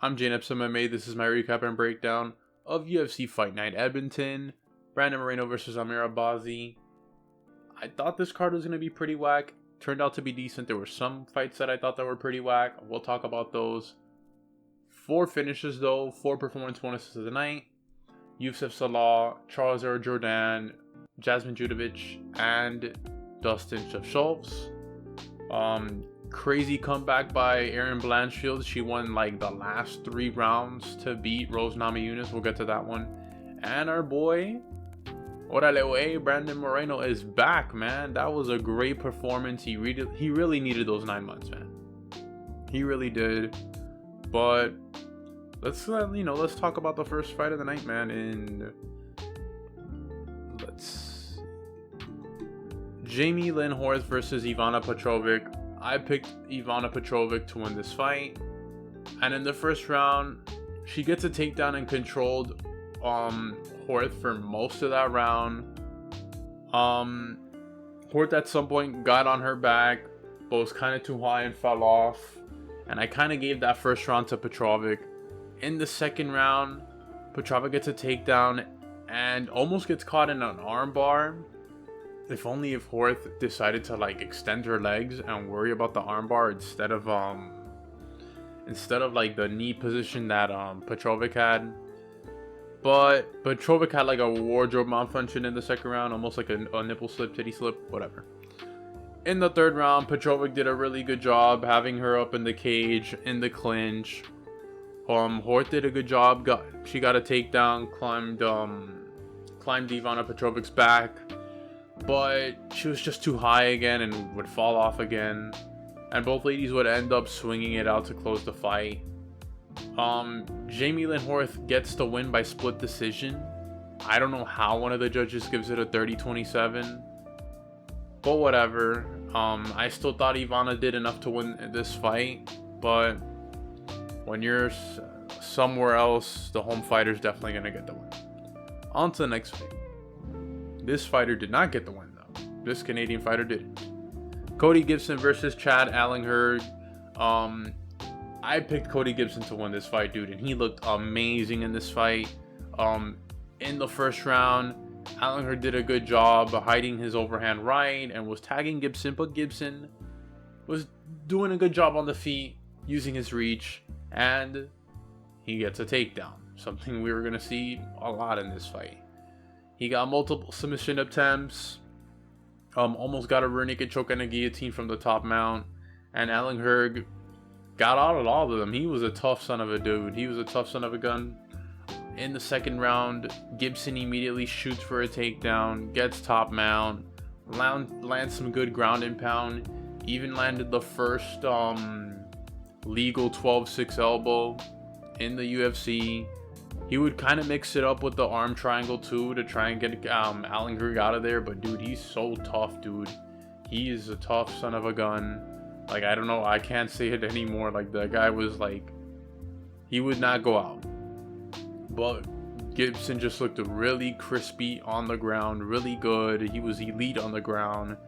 I'm Jamey MMA. This is my recap and breakdown of UFC Fight Night Edmonton. Moreno versus Albazi. I thought this card was going to be pretty whack. Turned out to be decent. There were some fights that I thought that were pretty whack. We'll talk about those. 4 finishes though. 4 performance bonuses of the night. Youssef, Zalal, Jourdain, Petrović, and Dustin Schultz. Crazy comeback by Blanchfield. She won like the last 3 rounds to beat Namajunas. We'll get to that one. And our boy, Brandon Moreno is back, man. That was a great performance. He really needed those 9 months, man. He really did. But let's talk about the first fight of the night, man. And Jamey Horth versus Ivana Petrović. I picked Ivana Petrović to win this fight. And in the first round, she gets a takedown and controlled Horth for most of that round. Horth at some point got on her back, but was kind of too high and fell off. And I kind of gave that first round to Petrović. In the second round, Petrović gets a takedown and almost gets caught in an armbar. If only if Horth decided to like extend her legs and worry about the armbar instead of like the knee position that Petrović had. But Petrović had like a wardrobe malfunction in the second round, almost like a nipple slip, titty slip, whatever. In the third round, Petrović did a really good job having her up in the cage, in the clinch. Horth did a good job. She got a takedown, climbed Ivana Petrovic's back. But she was just too high again and would fall off again. And both ladies would end up swinging it out to close the fight. Jamey Horth gets the win by split decision. I don't know how one of the judges gives it a 30-27. But whatever. I still thought Ivana did enough to win this fight. But when you're somewhere else, the home fighter's definitely going to get the win. On to the next fight. This fighter did not get the win, though. This Canadian fighter didn't. Cody Gibson versus Chad Anheliger. I picked Cody Gibson to win this fight, dude, and he looked amazing in this fight. In the first round, Anheliger did a good job hiding his overhand right and was tagging Gibson, but Gibson was doing a good job on the feet, using his reach, and he gets a takedown. Something we were going to see a lot in this fight. He got multiple submission attempts, almost got a rear naked choke and a guillotine from the top mount, and Anheliger got out of all of them. He was a tough son of a dude. He was a tough son of a gun. In the second round, Gibson immediately shoots for a takedown, gets top mount, lands some good ground and pound, even landed the first legal 12-6 elbow in the UFC. He would kind of mix it up with the arm triangle too to try and get Anheliger out of there. But dude, he's so tough, dude. He is a tough son of a gun. Like, I don't know, I can't say it anymore. Like, the guy was like, he would not go out. But Gibson just looked really crispy on the ground, really good. He was elite on the ground.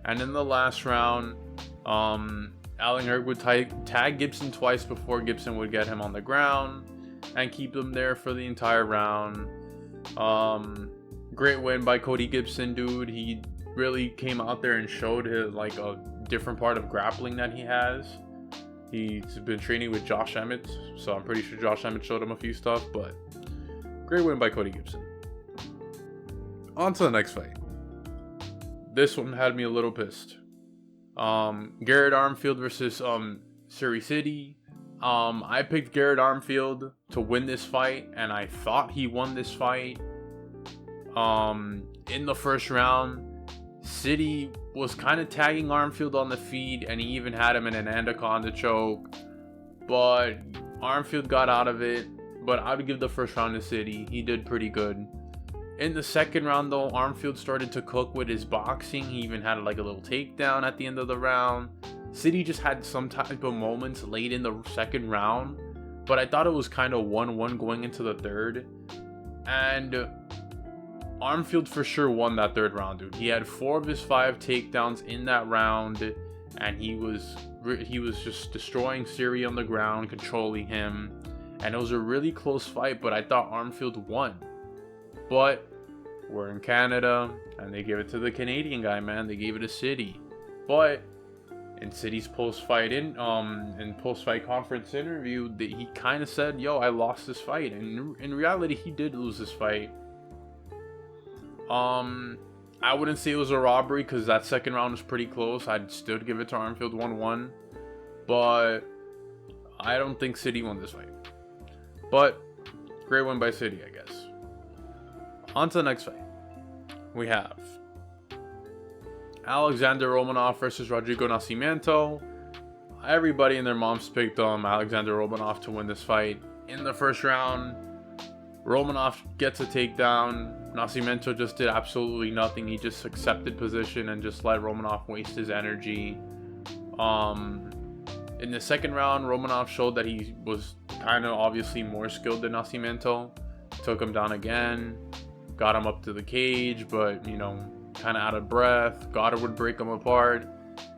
And in the last round, Anheliger would tag Gibson twice before Gibson would get him on the ground and keep them there for the entire round. Great win by Cody Gibson, dude. He really came out there and showed his like a different part of grappling that he has. He's been training with Josh Emmett, so I'm pretty sure Josh Emmett showed him a few stuff, but great win by Cody Gibson. On to the next fight. This one had me a little pissed. Garrett Armfield versus Sidey. I picked Garrett Armfield to win this fight, and I thought he won this fight. In the first round, Sidey was kind of tagging Armfield on the feet, and he even had him in an anaconda choke. But Armfield got out of it. But I would give the first round to Sidey. He did pretty good. In the second round, though, Armfield started to cook with his boxing. He even had like a little takedown at the end of the round. Sidey just had some type of moments late in the second round, but I thought it was kind of 1-1 going into the third. And Armfield for sure won that third round, dude. He had 4 of his 5 takedowns in that round, and he was just destroying Serhiy on the ground, controlling him. and it was a really close fight, but I thought Armfield won. But we're in Canada, and they gave it to the Canadian guy, man. They gave it to Sidey. But in Sidey's post-fight post-fight conference interview, he kind of said, "Yo, I lost this fight," and in reality, he did lose this fight. I wouldn't say it was a robbery because that second round was pretty close. I'd still give it to Armfield 1-1, but I don't think Sidey won this fight. But great win by Sidey, I guess. On to the next fight. We have Alexander Romanov versus Rodrigo Nascimento. Everybody and their moms picked Alexander Romanov to win this fight. In the first round, Romanov gets a takedown. Nascimento just did absolutely nothing. He just accepted position and just let Romanov waste his energy. In the second round, Romanov showed that he was kind of obviously more skilled than Nascimento. Took him down again. Got him up to the cage, but, you know, kind of out of breath. Goddard would break him apart.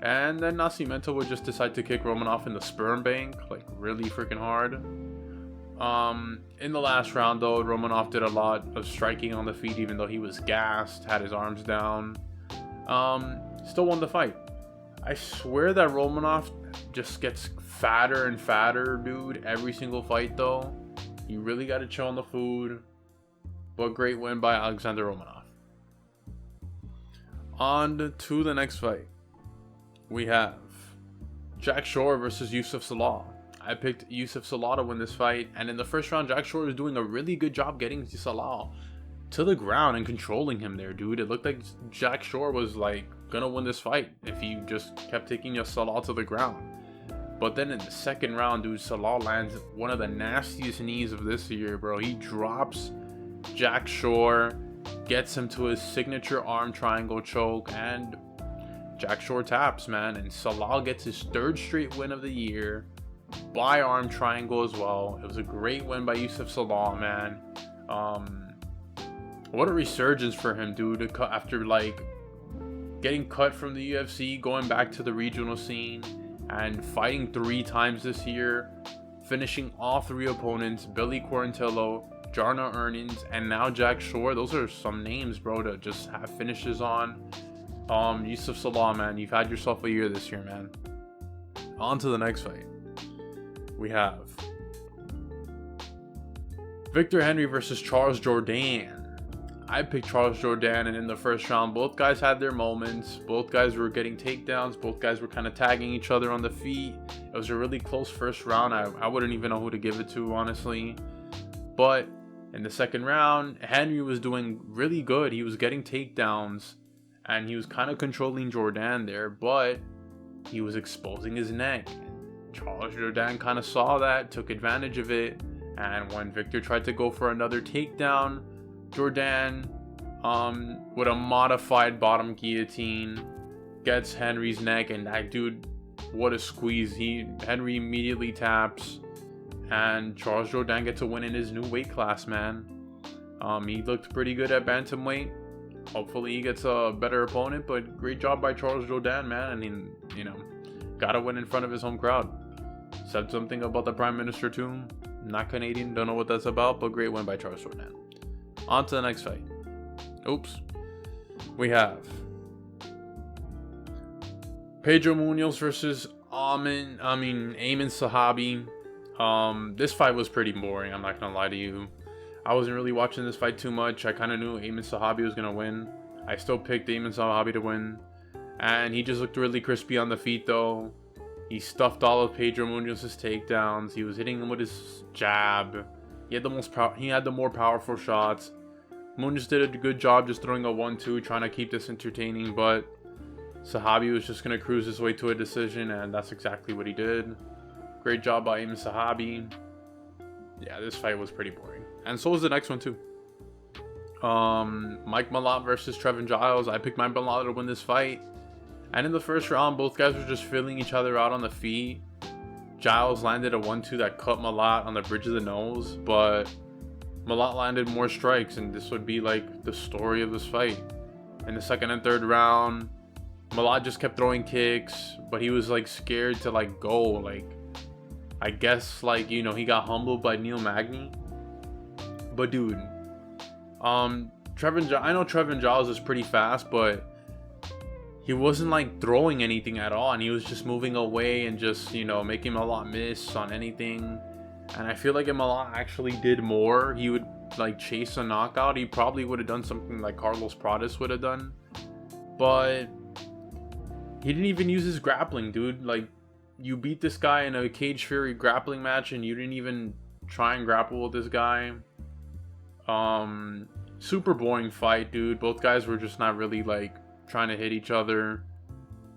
And then Nascimento would just decide to kick Romanov in the sperm bank, like really freaking hard. In the last round, though, Romanov did a lot of striking on the feet, even though he was gassed, had his arms down. Still won the fight. I swear that Romanov just gets fatter and fatter, dude, every single fight, though. You really got to chill on the food. But great win by Alexander Romanov. On to the next fight. We have Jack Shore versus Youssef Zalal. I picked Youssef Zalal to win this fight, and in the first round, Jack Shore was doing a really good job getting Zalal to the ground and controlling him there, dude. It looked like Jack Shore was like gonna win this fight if he just kept taking Zalal to the ground. But then in the second round, dude, Zalal lands one of the nastiest knees of this year, bro. He drops Jack Shore, gets him to his signature arm triangle choke, and Jack Shore taps, man. And Zalal gets his third straight win of the year by arm triangle as well. It was a great win by Youssef Zalal, man. What a resurgence for him, dude, after like getting cut from the UFC, going back to the regional scene and fighting 3 times this year, finishing all 3 opponents: Billy Quarantillo, Jarno Earnings, and now Jack Shore. Those are some names, bro, to just have finishes on. Youssef Zalal, man, you've had yourself a year this year, man. On to the next fight. We have Victor Henry versus Charles Jourdain. I picked Charles Jourdain, and in the first round, both guys had their moments. Both guys were getting takedowns. Both guys were kind of tagging each other on the feet. It was a really close first round. I wouldn't even know who to give it to, honestly. But in the second round, Henry was doing really good. He was getting takedowns, and he was kind of controlling Jourdain there, but he was exposing his neck. Charles Jourdain kind of saw that, took advantage of it, and when Victor tried to go for another takedown, Jourdain, with a modified bottom guillotine, gets Henry's neck, and that dude, what a squeeze. Henry immediately taps, and Charles Jourdain gets a win in his new weight class, man. He looked pretty good at bantamweight. Hopefully he gets a better opponent, but great job by Charles Jourdain, man. I mean, you know, got to win in front of his home crowd. Said something about the Prime Minister too. Not Canadian, don't know what that's about, but great win by Charles Jourdain. On to the next fight. Oops. We have Pedro Munhoz versus Aiemann Zahabi. This fight was pretty boring, I'm not gonna lie to you. I wasn't really watching this fight too much. I kind of knew Aiemann Zahabi was gonna win. I still picked Aiemann Zahabi to win, and he just looked really crispy on the feet though. He stuffed all of Pedro Munhoz's takedowns. He was hitting him with his jab. He had the more powerful shots. Munhoz did a good job just throwing a 1-2, trying to keep this entertaining, but Zahabi was just going to cruise his way to a decision, and that's exactly what he did. Great job by Aiemann Zahabi. Yeah, this fight was pretty boring. And so was the next one too. Mike Malott versus Trevin Giles. I picked Mike Malott to win this fight. And in the first round, both guys were just filling each other out on the feet. Giles landed a 1-2 that cut Malott on the bridge of the nose, but Malott landed more strikes, and this would be like the story of this fight. In the second and third round, Malott just kept throwing kicks, but he was like scared to like go. Like I guess, like, you know, he got humbled by Neil Magny. But dude, I know Trevin Giles is pretty fast, but he wasn't like throwing anything at all, and he was just moving away and just, you know, making Malott miss on anything. And I feel like if Malott actually did more, he would like chase a knockout. He probably would have done something like Carlos Pradas would have done, but he didn't even use his grappling, dude. Like, you beat this guy in a Cage Fury grappling match, and you didn't even try and grapple with this guy. Super boring fight, dude. Both guys were just not really like trying to hit each other,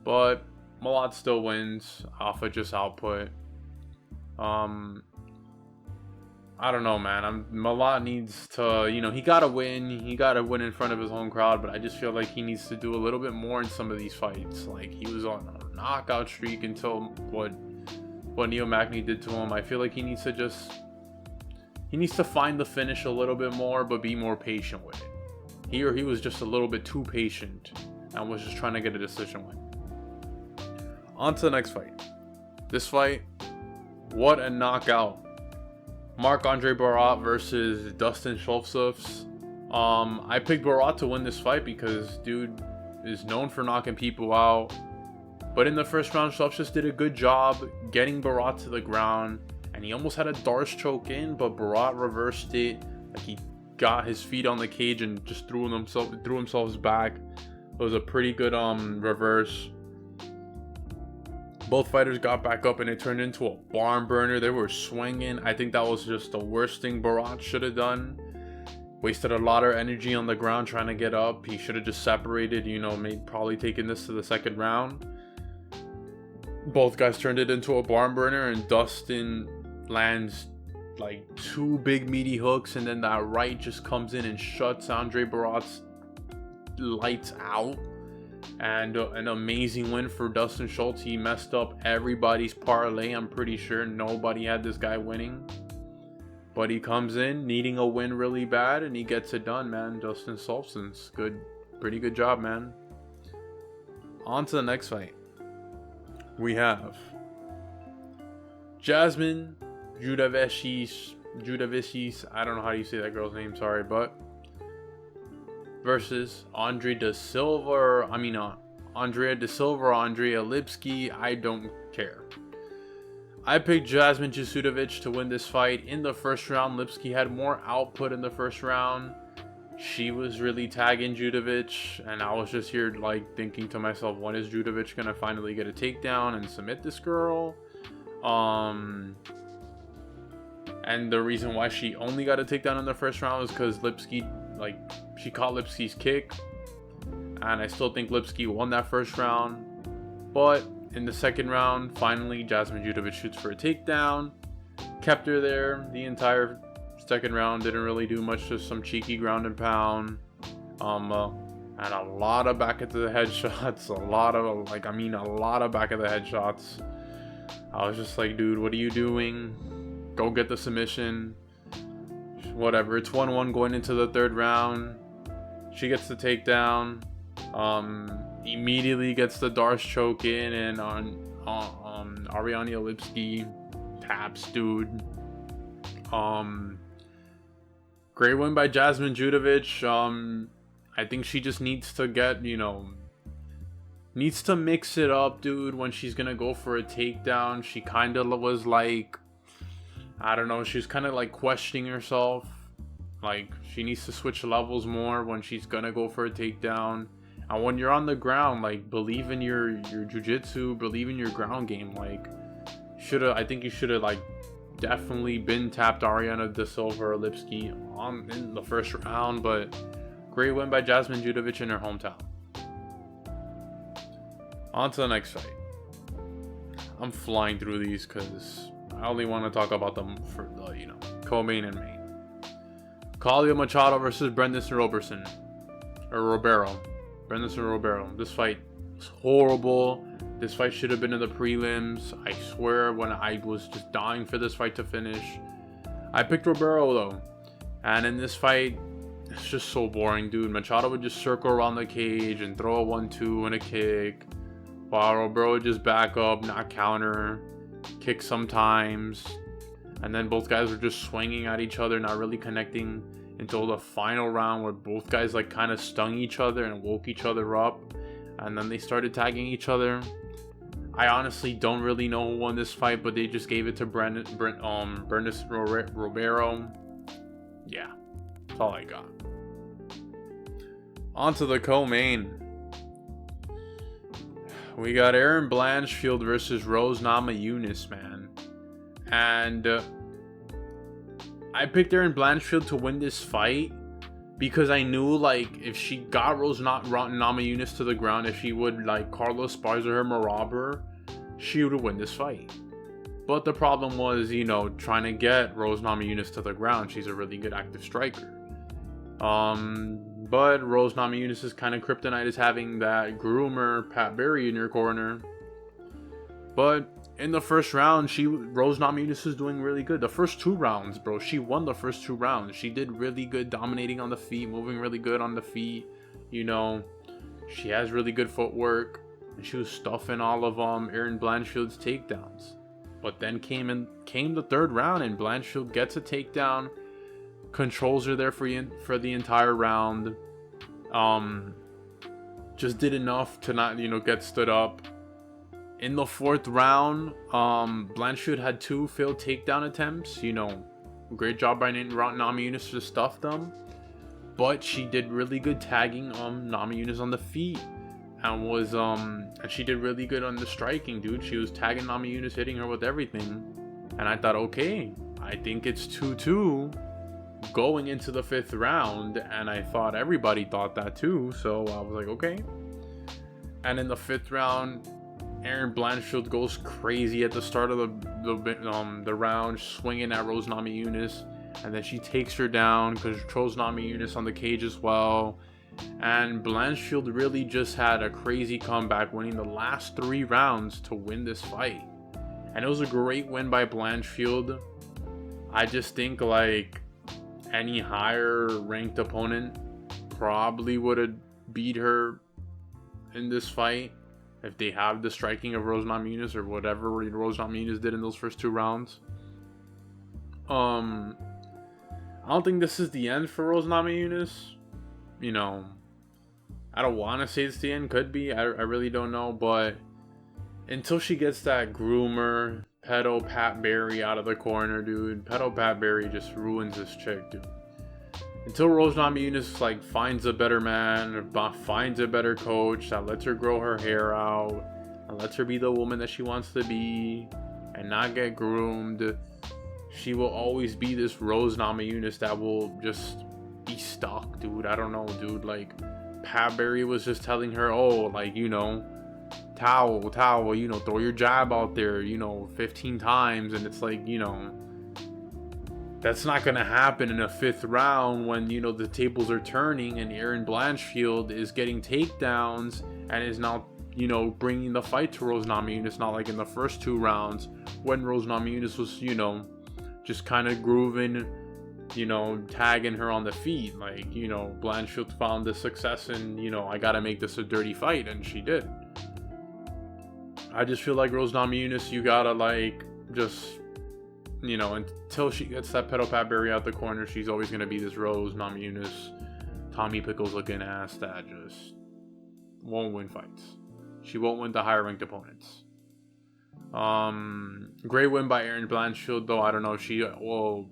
but Malott still wins off of just output. I don't know, man. Malott needs to, you know, he gotta win. He gotta win in front of his home crowd, but I just feel like he needs to do a little bit more in some of these fights. Like, he was on a knockout streak until what Neil Magny did to him. I feel like he needs to find the finish a little bit more, but be more patient with it. He was just a little bit too patient and was just trying to get a decision win. On to the next fight. This fight, what a knockout. Marc-Andre Barriault versus Dustin Youssef. I picked Barriault to win this fight because dude is known for knocking people out. But in the first round, Youssef did a good job getting Barriault to the ground, and he almost had a Darce choke in, but Barriault reversed it. Like, he got his feet on the cage and just threw himself back. It was a pretty good reverse. Both fighters got back up and it turned into a barn burner. They were swinging. I think that was just the worst thing Barriault should have done. Wasted a lot of energy on the ground trying to get up. He should have just separated, you know, probably taken this to the second round. Both guys turned it into a barn burner, and Dustin lands like 2 big meaty hooks, and then that right just comes in and shuts Andre Barriault's lights out. And an amazing win for Dustin Schultz. He messed up everybody's parlay. I'm pretty sure nobody had this guy winning, but he comes in needing a win really bad, and he gets it done, man. Dustin Schultz, pretty good job, man. On to the next fight. We have Jasmine Jourdain, I don't know how you say that girl's name, sorry, but versus Andrea De Silva, Andrea Lipski. I don't care. I picked Jasmine Jourdain to win this fight. In the first round, Lipski had more output in the first round. She was really tagging Jourdain, and I was just here like thinking to myself, when is Jourdain gonna finally get a takedown and submit this girl? And the reason why she only got a takedown in the first round was because Lipski, like, she caught Lipski's kick, and I still think Lipski won that first round. But in the second round, finally Jasmine Jourdain shoots for a takedown, kept her there the entire second round. Didn't really do much, just some cheeky ground and pound, and a lot of back of the head shots. A lot of back of the head shots. I was just like, dude, what are you doing? Go get the submission. Whatever. It's 1-1 going into the third round. She gets the takedown. Immediately gets the Darce choke in, and Ariane Lipski taps, dude. Great win by Jasmine Jourdain. I think she just needs to get, needs to mix it up, dude. When she's gonna go for a takedown, she kind of was like, I don't know, she's kind of like questioning herself. Like, she needs to switch levels more when she's gonna go for a takedown. And when you're on the ground, like, believe in your jiu-jitsu, believe in your ground game. Like, I think you should have like definitely been tapped Ariane De Silva or Lipski in the first round. But great win by Jasmine Jourdain in her hometown. On to the next fight. I'm flying through these because I only want to talk about them for the, co-main and main. Claudio Machado versus Brendan Robertson. This fight was horrible. This fight should have been in the prelims. I swear, when I was just dying for this fight to finish. I picked Ribeiro though. And in this fight, it's just so boring, dude. Machado would just circle around the cage and throw a 1-2 and a kick, while Ribeiro would just back up, not counter. kicks sometimes. And then both guys were just swinging at each other, not really connecting until the final round where both guys like kind of stung each other and woke each other up. And then they started tagging each other. I honestly don't really know who won this fight, but they just gave it to Bernis Romero. Yeah, that's all I got. On to the co-main. We got Erin Blanchfield versus Rose Namajunas, man. And I picked Erin Blanchfield to win this fight because I knew, like, if she got Rose Namajunas to the ground, if she would, like, Carlos Esparza her rob her, she would win this fight. But the problem was, you know, trying to get Rose Namajunas to the ground. She's a really good active striker. But Rose Namajunas' kind of kryptonite is having that groomer, Pat Barry, in your corner. But in the first round, Rose Namajunas is doing really good. The first 2 rounds, bro, she won the first 2 rounds. She did really good, dominating on the feet, moving really good on the feet. You know, she has really good footwork. And she was stuffing all of Erin Blanchfield's takedowns. But then came the 3rd round, and Blanchfield gets a takedown, controls her there for the entire round. Just did enough to not, you know, get stood up. In the 4th round, Blanchfield had 2 failed takedown attempts. You know, great job by Namajunas to stuff them. But she did really good tagging Namajunas on the feet. And she did really good on the striking, dude. She was tagging Namajunas, hitting her with everything. And I thought, okay, I think it's 2-2 going into the 5th round. And I thought everybody thought that too. So I was like, okay. And in the 5th round, Erin Blanchfield goes crazy at the start of the round, swinging at Rose Namajunas. And then she takes her down, controls Namajunas on the cage as well. And Blanchfield really just had a crazy comeback, winning the last 3 rounds to win this fight. And it was a great win by Blanchfield. I just think, like, any higher ranked opponent probably would have beat her in this fight if they have the striking of Rose Namajunas or whatever Rose Namajunas did in those first 2 rounds. I don't think this is the end for Rose Namajunas. You know, I don't want to say it's the end. Could be. I really don't know. But until she gets that groomer, pedo Pat Barry out of the corner, dude. Pedo Pat Barry just ruins this chick, dude. Until Rose Namajunas, like, finds a better man, or finds a better coach that lets her grow her hair out, and lets her be the woman that she wants to be, and not get groomed, she will always be this Rose Namajunas that will just be stuck, dude. I don't know, dude. Like, Pat Barry was just telling her, oh, like, you know, towel, you know, throw your jab out there, you know, 15 times. And it's like, you know, that's not going to happen in a 5th round when, you know, the tables are turning and Erin Blanchfield is getting takedowns and is now, you know, bringing the fight to Rose Namajunas. Not like in the first 2 rounds when Rose Namajunas was, you know, just kind of grooving, you know, tagging her on the feet. Like, you know, Blanchfield found the success in, you know, I gotta make this a dirty fight, and she did. I just feel like Rose Namajunas, you gotta, like, just, you know, until she gets that pedo Pat Barry out the corner, she's always gonna be this Rose Namajunas, Tommy Pickles looking ass that just won't win fights. She won't win the higher ranked opponents. Great win by Erin Blanchfield, though. I don't know if she will.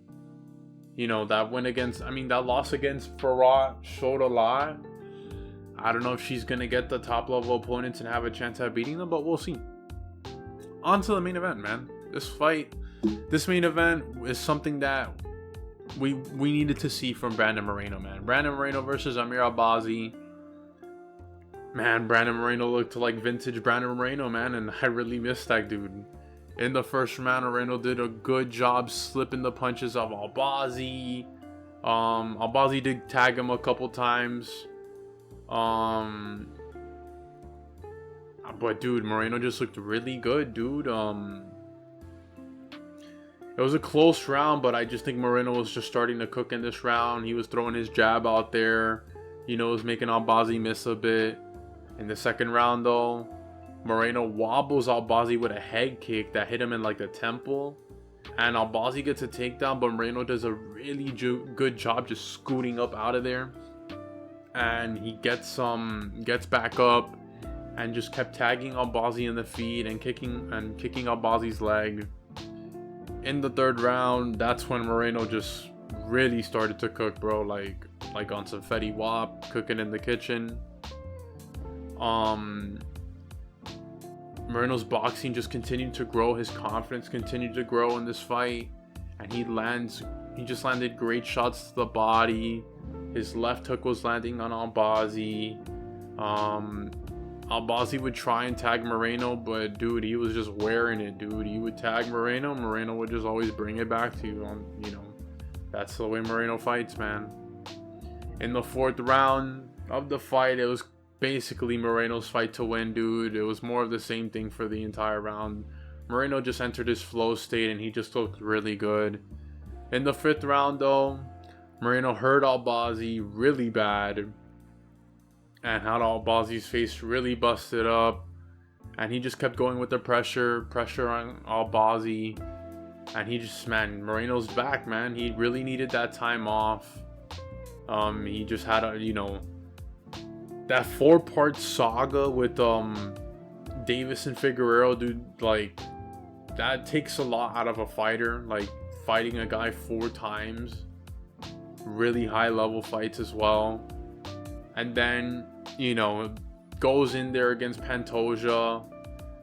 You know, that loss against Barriault showed a lot. I don't know if she's going to get the top level opponents and have a chance at beating them, but we'll see. On to the main event, man. This main event is something that we needed to see from Brandon Moreno, man. Brandon Moreno versus Amir Albazi. Man, Brandon Moreno looked like vintage Brandon Moreno, man, and I really missed that dude. In the first round, Moreno did a good job slipping the punches of Albazi. Albazi did tag him a couple times. But dude, Moreno just looked really good, dude. It was a close round, but I just think Moreno was just starting to cook in this round. He was throwing his jab out there. You know, was making Albazi miss a bit. In the second round, though, Moreno wobbles Albazi with a head kick that hit him in like the temple. And Albazi gets a takedown, but Moreno does a really good job just scooting up out of there. And he gets back up and just kept tagging Albazi in the feet and kicking Albazi's leg. In the third round, that's when Moreno just really started to cook, bro. Like on some Fetty Wap, cooking in the kitchen. Moreno's boxing just continued to grow. His confidence continued to grow in this fight. And he just landed great shots to the body. His left hook was landing on Albazi. Albazi would try and tag Moreno, but dude, he was just wearing it, dude. He would tag Moreno. Moreno would just always bring it back to you. You know, that's the way Moreno fights, man. In the fourth round of the fight, it was basically Moreno's fight to win, dude. It was more of the same thing for the entire round. Moreno just entered his flow state and he just looked really good. In the fifth round, though, Moreno hurt Albazi really bad and had Albazi's face really busted up. And he just kept going with the pressure on Albazi. And he just, man, Moreno's back, man. He really needed that time off. He just had a, you know, that 4-part saga with Davis and Figueiredo, dude. Like, that takes a lot out of a fighter. Like, fighting a guy 4 times. Really high level fights as well. And then, you know, goes in there against Pantoja.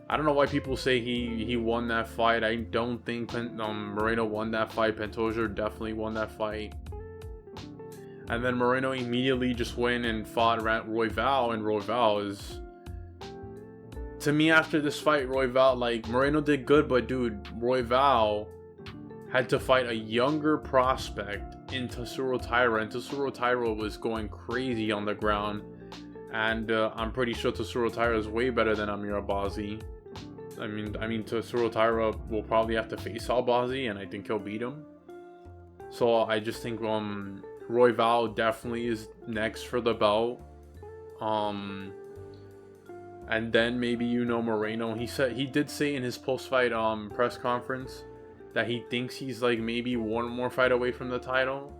I don't know why people say he won that fight. I don't think Moreno won that fight. Pantoja definitely won that fight. And then Moreno immediately just went and fought Royval. And Royval is, to me, after this fight, Royval, like, Moreno did good, but dude, Royval had to fight a younger prospect in Tassuro Taira, and Tassuro Taira was going crazy on the ground. And I'm pretty sure Tassuro Taira is way better than Amir Albazi. I mean, Tassuro Taira will probably have to face Albazi, and I think he'll beat him. So I just think Royval definitely is next for the belt. And then maybe, you know, Moreno. He did say in his post-fight press conference that he thinks he's like maybe one more fight away from the title.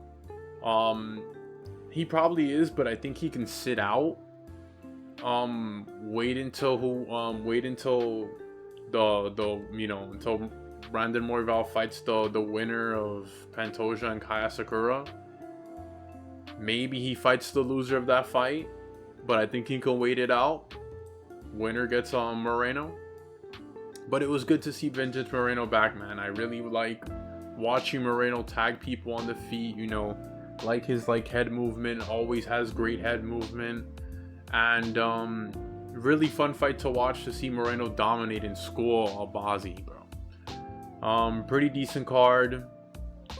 He probably is, but I think he can sit out. Wait until until Brandon Morval fights the winner of Pantoja and Kaya Sakura. Maybe he fights the loser of that fight, but I think he can wait it out. Winner gets Moreno. But it was good to see Vintage Moreno back, man. I really like watching Moreno tag people on the feet, you know, like his head movement, always has great head movement. And really fun fight to watch, to see Moreno dominate and school Albazi, bro. Pretty decent card.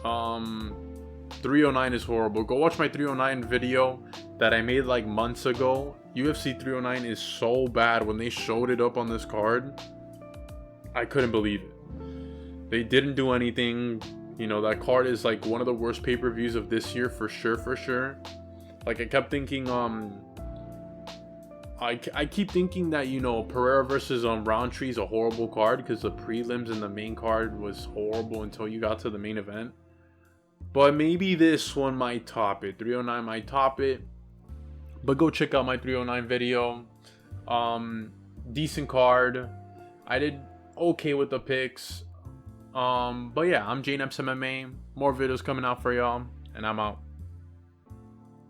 309 is horrible. Go watch my 309 video that I made like months ago. UFC 309 is so bad. When they showed it up on this card, I couldn't believe it. They didn't do anything. You know, that card is like one of the worst pay-per-views of this year for sure. Like, I kept thinking, I keep thinking that, you know, Pereira versus Roundtree is a horrible card because the prelims and the main card was horrible until you got to the main event. But maybe this one might top it. 309 might top it. But go check out my 309 video. Decent card. I did okay with the picks. But yeah, I'm J-Neps MMA. More videos coming out for y'all, and I'm out.